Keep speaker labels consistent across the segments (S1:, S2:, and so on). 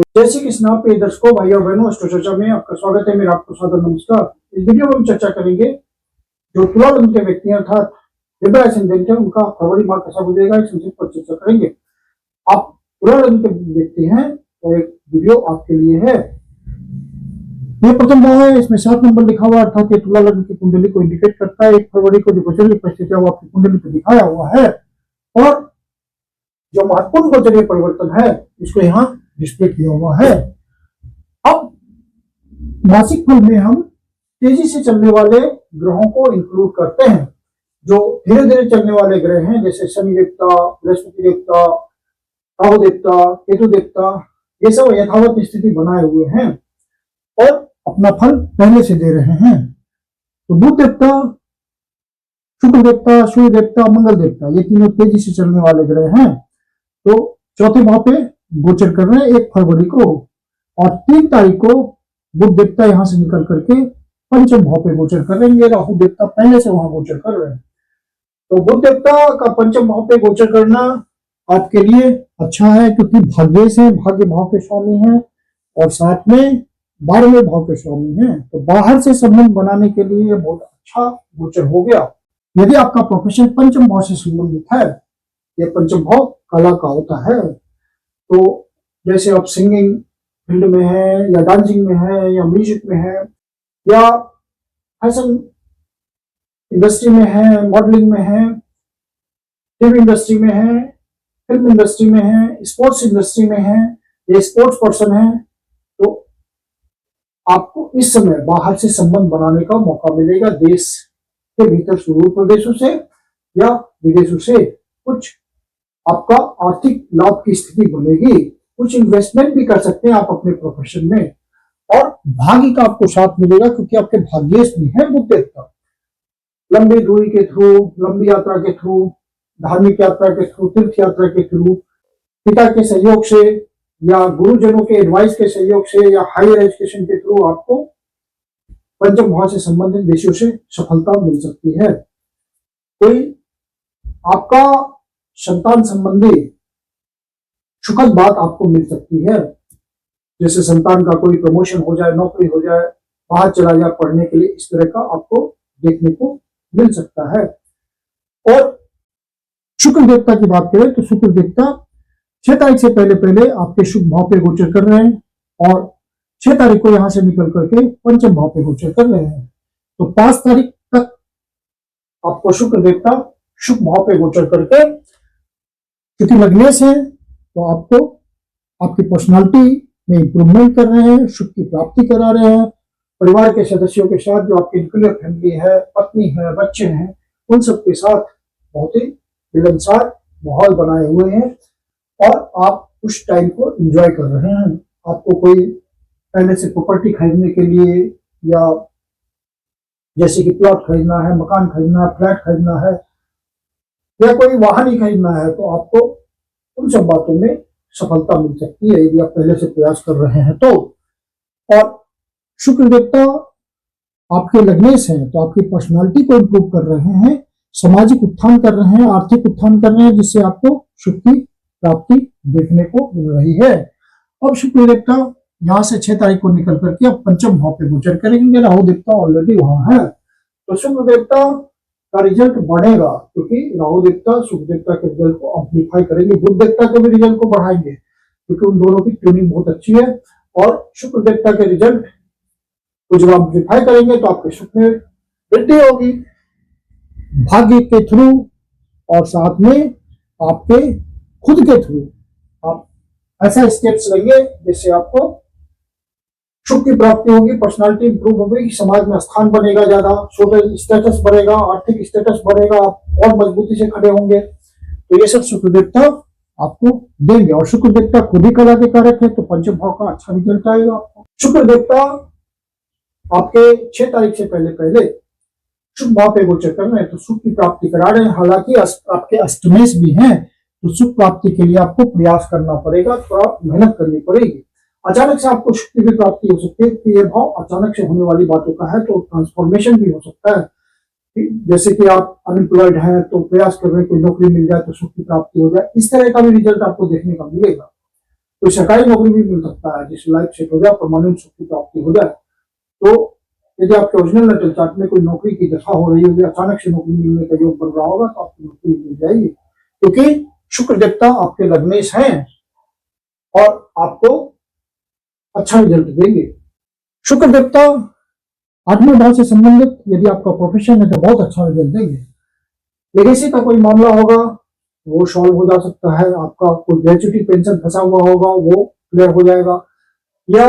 S1: जय श्री कृष्ण प्रिय दर्शकों, भाई और बहनों, अस्ट्रो चर्चा में आपका स्वागत है। मेरा आपको सादर नमस्कार। इस वीडियो में हम चर्चा करेंगे जो तुला लग्न के व्यक्ति हैं अर्थात लिब्रा एसेंडेंट है, उनका फरवरी माह कैसा गुजरेगा इस विषय पर चर्चा करेंगे। आप तुला लग्न के व्यक्ति हैं तो एक वीडियो आपके लिए है। ये प्रथम भाव है, इसमें 7 नंबर लिखा हुआ अर्थात ये तुला लग्न की कुंडली को इंडिकेट करता है। 1 फरवरी को जो गोचरीय परिस्थिति है वो आपकी कुंडली पर दिखाया हुआ है और जो महत्वपूर्ण गोचरीय परिवर्तन है इसको यहाँ डिस्प्ले किया हुआ है। अब मासिक फल में हम तेजी से चलने वाले ग्रहों को इंक्लूड करते हैं। जो धीरे धीरे चलने वाले ग्रह हैं जैसे शनि देवता, बृहस्पति देवता, राहु देवता, केतु देवता, ये सब यथावत स्थिति बनाए हुए हैं और अपना फल पहले से दे रहे हैं। तो बुध देवता, शुक्र देवता, सूर्य देवता, मंगल देवता, ये तीनों तेजी से चलने वाले ग्रह हैं। तो चौथे भाव पे गोचर कर रहे हैं 1 फरवरी को और 3 तारीख को बुध देवता यहां से निकल करके पंचम भाव पे गोचर करेंगे। राहु देवता पहले से वहां गोचर कर रहे हैं। तो बुध देवता का पंचम भाव पे गोचर करना आपके लिए अच्छा है क्योंकि भाग्य से भाग्य भाव के स्वामी हैं और साथ में 12वें भाव के स्वामी हैं। तो बाहर से संबंध बनाने के लिए बहुत अच्छा गोचर हो गया। यदि आपका प्रोफेशन पंचम भाव से संबंधित है, यह पंचम भाव कला का होता है, तो जैसे आप सिंगिंग फील्ड में है या डांसिंग में है या म्यूजिक में है या फैशन इंडस्ट्री में है, मॉडलिंग में है, टीवी इंडस्ट्री में है, फिल्म इंडस्ट्री में है, स्पोर्ट्स इंडस्ट्री में है, ये स्पोर्ट्स पर्सन है, तो आपको इस समय बाहर से संबंध बनाने का मौका मिलेगा। देश के भीतर सुदूर प्रदेशों से या विदेशों से कुछ आपका आर्थिक लाभ की स्थिति बनेगी। कुछ इन्वेस्टमेंट भी कर सकते हैं आप अपने प्रोफेशन में और भाग्य का आपको साथ मिलेगा क्योंकि आपके भाग्येश भी है बुध देवता। लंबी दूरी के थ्रू, लंबी यात्रा के थ्रू, धार्मिक यात्रा के थ्रू, तीर्थ यात्रा के थ्रू, पिता के सहयोग से या गुरुजनों के एडवाइस के सहयोग से या हायर एजुकेशन के थ्रू आपको पंचम भाव से संबंधित विषयों से सफलता मिल सकती है। कोई आपका संतान संबंधी सुखद बात आपको मिल सकती है, जैसे संतान का कोई प्रमोशन हो जाए, नौकरी हो जाए, बाहर चला जाए पढ़ने के लिए, इस तरह का आपको देखने को मिल सकता है। और शुक्र देवता की बात करें तो शुक्र देवता 6 तारीख से पहले पहले आपके शुभ भाव पे गोचर कर रहे हैं और 6 तारीख को यहां से निकल करके पंचम भाव पे गोचर कर रहे हैं। तो 5 तारीख तक आपको शुक्र देवता शुभ भाव पे गोचर करके क्योंकि लग्नेश है तो आपको आपकी पर्सनालिटी में इंप्रूवमेंट कर रहे हैं, सुख की प्राप्ति करा रहे हैं। परिवार के सदस्यों के साथ जो आपकी न्यूक्लियर फैमिली है, पत्नी है, बच्चे हैं, उन सबके साथ बहुत ही मिलनसार माहौल बनाए हुए हैं और आप उस टाइम को एंजॉय कर रहे हैं। आपको कोई पहले से प्रॉपर्टी खरीदने के लिए या जैसे कि प्लॉट खरीदना है, मकान खरीदना है, फ्लैट खरीदना है या कोई वाहन ही खरीदना है तो आपको उन सब बातों में सफलता मिल सकती है यदि आप पहले से प्रयास कर रहे हैं तो। और शुक्र देवता आपके लग्नेश हैं तो आपकी पर्सनालिटी को इंप्रूव कर रहे हैं, सामाजिक उत्थान कर रहे हैं, आर्थिक उत्थान कर रहे हैं, जिससे आपको सुख की प्राप्ति देखने को मिल रही है। अब शुक्र देवता यहाँ से 6 तारीख को निकल करके अब पंचम भाव पे गोचर करेंगे। राहु देवता ऑलरेडी वहां है तो शुक्र देवता का रिजल्ट बढ़ेगा क्योंकि राहु देवता शुक्र देवता के रिजल्ट को अम्प्लीफाई करेंगे, बुध देवता के भी रिजल्ट को बढ़ाएंगे क्योंकि उन दोनों की ट्यूनिंग बहुत अच्छी है और शुक्र देवता के रिजल्ट को जब अम्प्लीफाई करेंगे तो आपके सुख में वृद्धि होगी भाग्य के थ्रू और साथ में आपके खुद के थ्रू आप ऐसा स्टेप्स लेंगे जिससे आपको सुख की प्राप्ति होगी, पर्सनालिटी इंप्रूव होगी, समाज में स्थान बनेगा, ज्यादा सोशल स्टेटस बढ़ेगा, आर्थिक स्टेटस बढ़ेगा, आप और मजबूती से खड़े होंगे। तो ये सब शुक्र देवता आपको देंगे और शुक्र देवता खुद ही कला के कारक है तो पंचम भाव का अच्छा रिजल्ट आएगा आपको। शुक्र देवता आपके 6 तारीख से पहले पहले शुभ भाव पे गोचर कर रहे हैं तो सुख की प्राप्ति करा रहे हैं। हालांकि आपके अष्टमेश भी हैं तो सुख प्राप्ति के लिए आपको प्रयास करना पड़ेगा, थोड़ा मेहनत करनी पड़ेगी। अचानक से आपको सुख की भी प्राप्ति हो सकती है कि ये भाव अचानक से होने वाली बातों का है तो ट्रांसफॉर्मेशन भी हो सकता है। जैसे कि आप अनएम्प्लॉयड हैं तो प्रयास कर रहे हैं कोई नौकरी मिल जाए तो सुख की प्राप्ति हो जाए, इस तरह का भी रिजल्ट आपको देखने का मिलेगा। कोई सरकारी नौकरी भी मिल सकता है जिससे लाइफ सेट हो जाए, परमानेंट सुख की प्राप्ति हो जाए। तो यदि आपके ओरिजिनल नेटल चार्ट में कोई नौकरी की दशा हो रही होगी, अचानक से नौकरी मिलने का योग बन रहा होगा, तो आपको नौकरी मिल जाएगी, क्योंकि शुक्र देवता आपके लग्नेश हैं और आपको अच्छा रिजल्ट देंगे। शुक्र देवता 8वें भाव से संबंधित यदि आपका प्रोफेशन है तो बहुत अच्छा रिजल्ट देंगे। लेगेसी का कोई मामला होगा वो सॉल्व हो जा सकता है, आपका कोई ग्रेच्युटी पेंशन फंसा हुआ होगा वो क्लियर हो जाएगा। या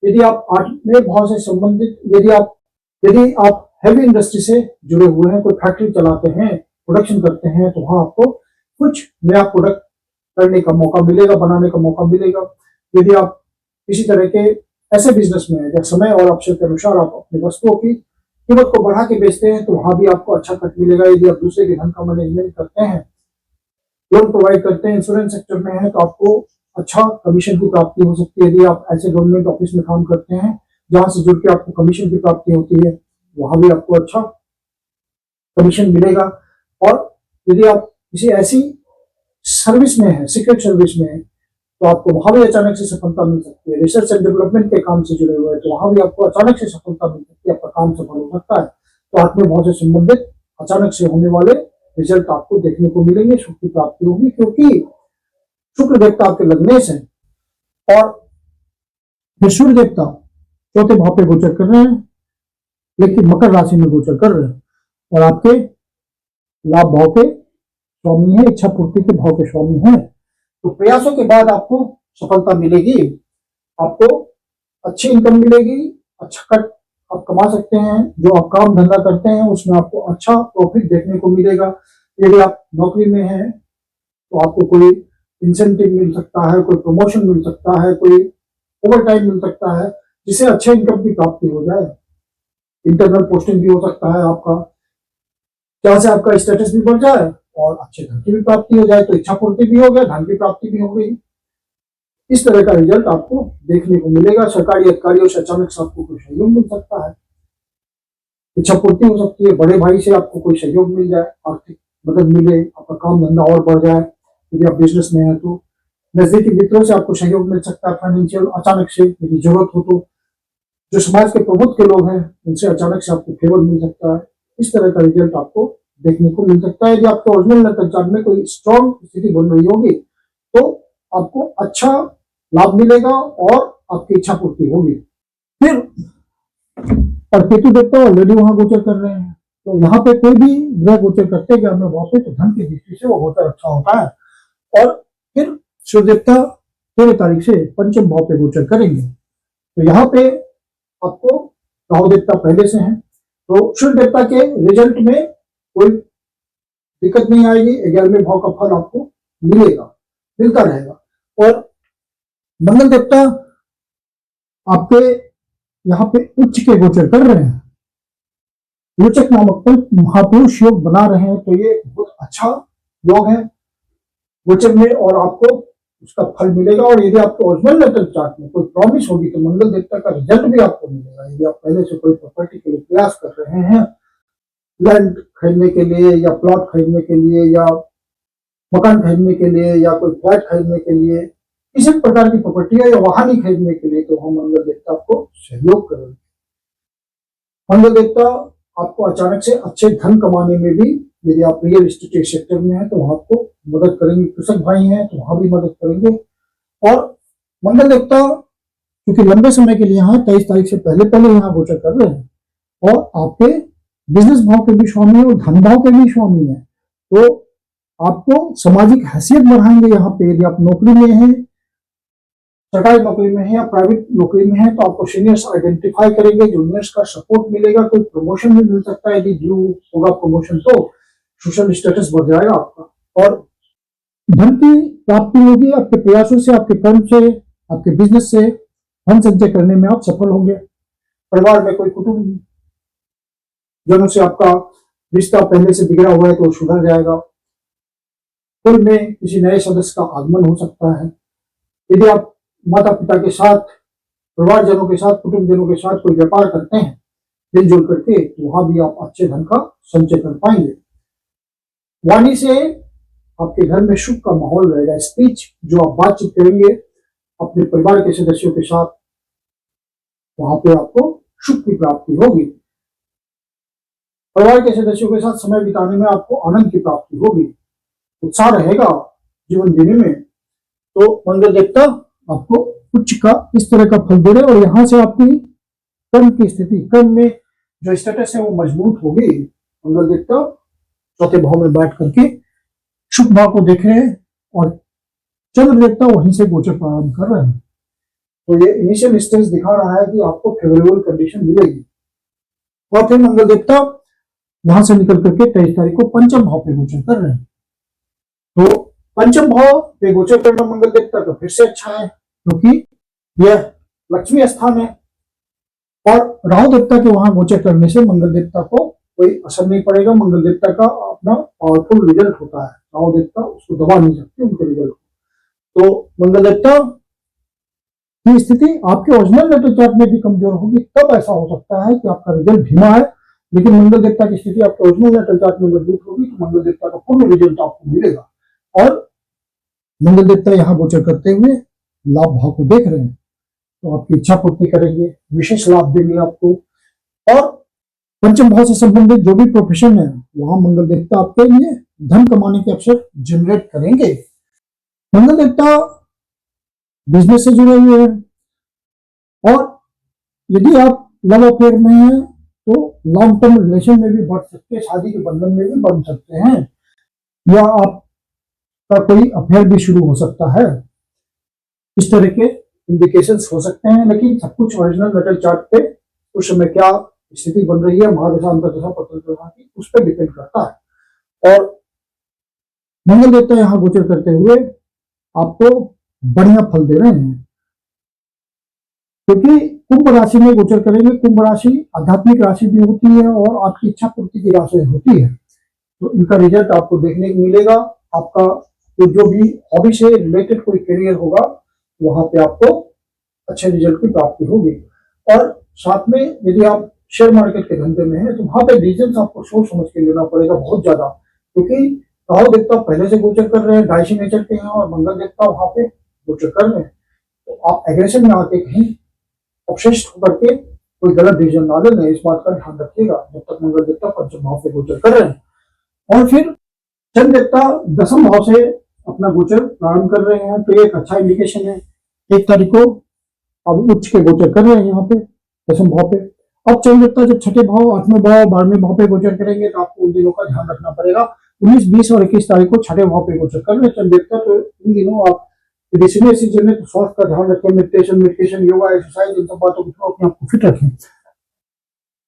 S1: यदि आप 8वें भाव से संबंधित यदि आप हैवी इंडस्ट्री से जुड़े हुए हैं, कोई फैक्ट्री चलाते हैं, प्रोडक्शन करते हैं, तो वहां आपको कुछ नया प्रोडक्ट करने का मौका मिलेगा, बनाने का मौका मिलेगा। यदि आप किसी तरह के ऐसे बिजनेस में है जहाँ समय और अवसर के अनुसार आप अपनी वस्तुओं की कीमत को बढ़ा के बेचते हैं, तो वहां भी आपको अच्छा कट मिलेगा। यदि आप दूसरे के धन का मैनेजमेंट करते हैं, लोन प्रोवाइड करते हैं, इंश्योरेंस सेक्टर में है, तो आपको अच्छा कमीशन की प्राप्ति हो सकती है। यदि आप ऐसे गवर्नमेंट ऑफिस में काम करते हैं जहां से जुड़ के आपको कमीशन की प्राप्ति होती है, वहां भी आपको अच्छा कमीशन मिलेगा। और यदि आप किसी ऐसी सर्विस में है, सीक्रेट सर्विस में है, तो आपको वहां भी अचानक से सफलता मिल सकती है। रिसर्च एंड डेवलपमेंट के काम से जुड़े हुए हैं, तो वहां भी आपको अचानक से सफलता मिल सकती है, आपका काम सफल हो सकता है। तो 8वें भाव से संबंधित अचानक से होने वाले रिजल्ट आपको देखने को मिलेंगे, सुख की प्राप्ति होगी, क्योंकि शुक्र देवता आपके लग्नेश है और फिर सूर्य देवता 4थे भाव पे गोचर कर रहे हैं, लेकिन मकर राशि में गोचर कर रहे हैं और आपके लाभ भाव के स्वामी है, इच्छा पूर्ति के भाव के स्वामी है। तो प्रयासों के बाद आपको सफलता मिलेगी, आपको अच्छी इनकम मिलेगी, अच्छा कट आप कमा सकते हैं। जो आप काम धंधा करते हैं उसमें आपको अच्छा प्रॉफिट देखने को मिलेगा। यदि आप नौकरी में हैं तो आपको कोई इंसेंटिव मिल सकता है, कोई प्रमोशन मिल सकता है, कोई ओवर टाइम मिल सकता है, जिससे अच्छे इनकम की प्राप्ति हो जाए। इंटरनल पोस्टिंग भी हो सकता है आपका, जहां से आपका स्टेटस भी बढ़ जाए और अच्छे धन की भी प्राप्ति हो जाए। तो इच्छा पूर्ति भी हो गया, धन की प्राप्ति भी हो गई। इस तरह का रिजल्ट आपको देखने को मिलेगा। सरकारी अधिकारियों से अचानक से आपको कोई सहयोग मिल सकता है, इच्छा पूर्ति हो सकती है, बड़े भाई से आपको कोई सहयोग मिल जाए, आर्थिक मदद मिले, आपका काम धंधा और बढ़ जाए। यदि आप बिजनेस में है तो नजदीकी मित्रों से आपको सहयोग मिल सकता है, फाइनेंशियल अचानक से यदि जरूरत हो तो। जो समाज के प्रबुद्ध के लोग हैं उनसे अचानक से आपको फेवर मिल सकता है। इस तरह का रिजल्ट आपको देखने को मिल सकता है। यदि आपके ओरिजिनल नेटल चार्ट में कोई स्ट्रॉन्ग स्थिति बन रही होगी तो आपको अच्छा लाभ मिलेगा और आपकी इच्छा पूर्ति होगी। फिर और केतु देवता ऑलरेडी वहां गोचर कर रहे हैं, तो यहाँ पे कोई भी ग्रह गोचर करते हैं हमें वहां पे, तो धन की दृष्टि से वो गोचर अच्छा होता है। और फिर सूर्य देवता 13 तारीख से 5वें भाव पे गोचर करेंगे, तो यहाँ पे आपको राहु देवता पहले से हैं, तो सूर्य देवता के रिजल्ट में कोई दिक्कत नहीं आएगी। 11वें भाव का फल आपको मिलता रहेगा। और मंगल देवता आपके यहाँ पे उच्च के गोचर कर रहे हैं, रोचक नामक पर महापुरुष योग बना रहे हैं, तो ये बहुत अच्छा योग है गोचर में और आपको उसका फल मिलेगा। और यदि आपको ओरिजिनल नेटल चार्ट में कोई प्रॉमिस होगी तो मंगल देवता का रिजल्ट भी आपको मिलेगा। यदि आप पहले से कोई प्रॉपर्टी के लिए प्रयास कर रहे हैं, लैंड खरीदने के लिए या प्लॉट खरीदने के लिए या मकान खरीदने के लिए या कोई फ्लैट खरीदने के लिए, किसी प्रकार की प्रॉपर्टी या वाहन ही खरीदने के लिए, तो हम मंगल देवता आपको सहयोग करेंगे। मंगल देवता आपको अचानक से अच्छे धन कमाने में भी, यदि आप रियल एस्टेट सेक्टर में हैं तो वहां आपको मदद करेंगे, कृषक भाई हैं तो वहां भी मदद करेंगे। और मंगल देवता क्योंकि लंबे समय के लिए यहाँ 23 तारीख से पहले यहाँ गोचर कर रहे हैं और आपके बिजनेस भाव के भी स्वामी है और धन भाव के भी स्वामी है, तो आपको सामाजिक हैसियत बढ़ाएंगे। यहाँ पे यदि आप नौकरी में हैं, सरकारी नौकरी में है या प्राइवेट नौकरी में है, तो आपको सीनियर्स आइडेंटिफाई करेंगे, जूनियर्स का सपोर्ट मिलेगा, कोई प्रमोशन भी मिल सकता है। यदि ड्यू होगा प्रमोशन तो सोशल स्टेटस बढ़ जाएगा आपका और धन की प्राप्ति होगी। आपके प्रयासों से, आपके कर्म से, आपके बिजनेस से धन संचय करने में आप सफल होंगे। परिवार में कोई कुटुंब जनों से आपका रिश्ता पहले से बिगड़ा हुआ है तो सुधर जाएगा। कुल में किसी नए सदस्य का आगमन हो सकता है। यदि आप माता पिता के साथ, परिवारजनों के साथ, कुटुंबजनों के साथ कोई व्यापार करते हैं मिलजुल करके, तो वहां भी आप अच्छे धन का संचय कर पाएंगे। वाणी से आपके घर में सुख का माहौल रहेगा। स्पीच जो आप बातचीत करेंगे अपने परिवार के सदस्यों के साथ वहां पे आपको सुख की प्राप्ति होगी। परिवार के सदस्यों के साथ समय बिताने में आपको आनंद की प्राप्ति होगी, उत्साह रहेगा जीवन जीने में। तो मंगल देवता आपको उच्च का इस तरह का फल दे रहे, और यहां से आपकी कर्म की स्थिति, कर्म में जो स्टेटस है वो मजबूत होगी। मंगल देवता चौथे भाव में बैठ करके शुभ भाव को देख रहे हैं, और चंद्र देवता वहीं से गोचर प्रारंभ कर रहे हैं। तो ये इनिशियल स्टेज दिखा रहा है कि आपको फेवरेबल कंडीशन मिलेगी। और फिर मंगल देवता यहां से निकल करके 23 तारीख को पंचम भाव पे गोचर कर रहे हैं। तो पंचम भाव पे गोचर करना मंगल देवता का फिर से अच्छा है, क्योंकि यह लक्ष्मी स्थान है, और राहु देवता के वहां गोचर करने से मंगल देवता को कोई असर नहीं पड़ेगा। मंगल देवता का अपना पावरफुल रिजल्ट होता है, राहु देवता उसको दबा नहीं सकते उनके रिजल्ट को। तो मंगल देवता की स्थिति आपके ओरिजिनल नेटल चार्ट में भी कमजोर होगी, तब ऐसा हो सकता है कि आपका रिजल्ट धीमा है। लेकिन मंगल देवता की स्थिति आपके ओरिजिनल नेटल चार्ट में मजबूत होगी तो मंगल देवता का पूर्ण रिजल्ट आपको मिलेगा। और मंगल देवता यहाँ गोचर करते हुए लाभ भाव को देख रहे हैं, तो आपकी इच्छा पूर्ति करेंगे, विशेष लाभ देंगे आपको। और पंचम भाव से संबंधित जो भी प्रोफेशन है वहां मंगल देवता आपके लिए धन कमाने के अवसर जनरेट करेंगे। मंगल देवता बिजनेस से जुड़े हुए हैं, और यदि आप लव अफेयर में हैं तो लॉन्ग टर्म रिलेशन में भी बढ़ सकते हैं, शादी के बंधन में भी बन सकते हैं, या आपका कोई अफेयर भी शुरू हो सकता है। इस तरह के इंडिकेशंस हो सकते हैं। लेकिन सब कुछ ओरिजिनल नेटल चार्ट पे उस समय क्या स्थिति बन रही है, महादशा अंतर्दशा पत्रदशा की, उस पर डिपेंड करता है। और मंगल देवता यहाँ गोचर करते हुए आपको बढ़िया फल दे रहे हैं, क्योंकि कुंभ राशि में गोचर करेंगे। कुंभ राशि आध्यात्मिक राशि भी होती है और आपकी इच्छा पूर्ति की राशि होती है, तो इनका रिजल्ट आपको देखने को मिलेगा। आपका तो जो भी हॉबी से रिलेटेड कोई करियर होगा वहां पे आपको अच्छे रिजल्ट की प्राप्ति होगी। और साथ में यदि आप शेयर मार्केट के धंधे में है तो वहां पे डिसीजन आपको सोच समझ के लेना पड़ेगा बहुत ज्यादा, क्योंकि राहु देवता पहले से गोचर कर रहे हैं, डायसी नेचर के हैं, और मंगल देवता वहां पे गोचर कर रहे हैं। तो आप एग्रेशन में आके कहीं अपशिष्ट होकर के कोई गलत डिसीजन ना लेना, इस बात का ध्यान रखिएगा जब तक मंगल देवता पंचम भाव से गोचर कर रहे हैं। और फिर चंद्र देवता दसम भाव से अपना गोचर प्रारंभ कर रहे हैं, तो एक अच्छा इंडिकेशन है। 1 तारीख को अब उच्च के गोचर कर रहे हैं यहाँ पे दसम भाव पे। अब चंद्र देवता जब छठे भाव, 8वें भाव, 12वें भाव पे गोचर करेंगे तो आपको उन दिनों का ध्यान रखना पड़ेगा। 19, 20 और 21 तारीख को छठे भाव पे गोचर कर रहे हैं चंद्र देवता, तो इन दिनों आप सीनियर सीजन में तो स्वास्थ्य का ध्यान रखें, मेडिटेशन, योगा, एक्सरसाइज, इन सब बातों को अपने आप को फिट रखें।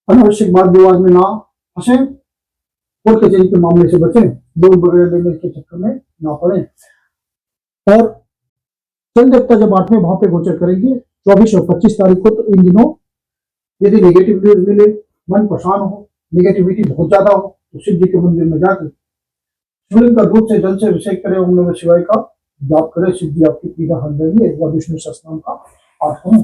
S1: अनावश्यक बात विवाद में ना फंसे, कोर्ट कचहरी के मामले से बचें, लोन वगैरह लेने के चक्कर में ना पड़े। और चंद्र देवता जब 8वें भाव पे गोचर करेंगे 24 और 25 तारीख को, तो इन दिनों यदि नेगेटिव न्यूज मिले, मन परेशान हो, नेगेटिविटी बहुत ज्यादा हो, तो शिव जी के मंदिर में जाकर शिवलिंग का दूध से जल से अभिषेक करें, ओम नमः शिवाय का जाप करें, शिव जी आपकी पीड़ा हल देंगे, या विष्णु सहस्त्रनाम का पाठ करें।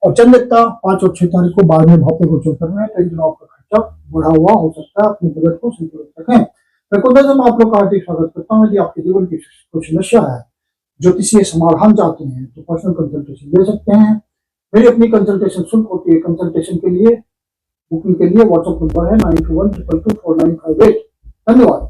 S1: और चंद्र देवता 5 और 6 तारीख को 12वें भाव पे गोचर कर रहे हैं, तो इन दिनों आपका खर्चा बढ़ा हुआ हो सकता है, अपने बजट को संतुलित रखें। मैं आप लोग का हार्दिक स्वागत करता हूँ। यदि आपके जीवन की कोई समस्या है, ज्योतिषीय समाधान चाहते हैं, तो पर्सनल कंसल्टेशन ले सकते हैं। मेरी अपनी कंसल्टेशन शुल्क होती है। कंसल्टेशन के लिए, बुकिंग के लिए व्हाट्सएप नंबर है 9212224958। धन्यवाद।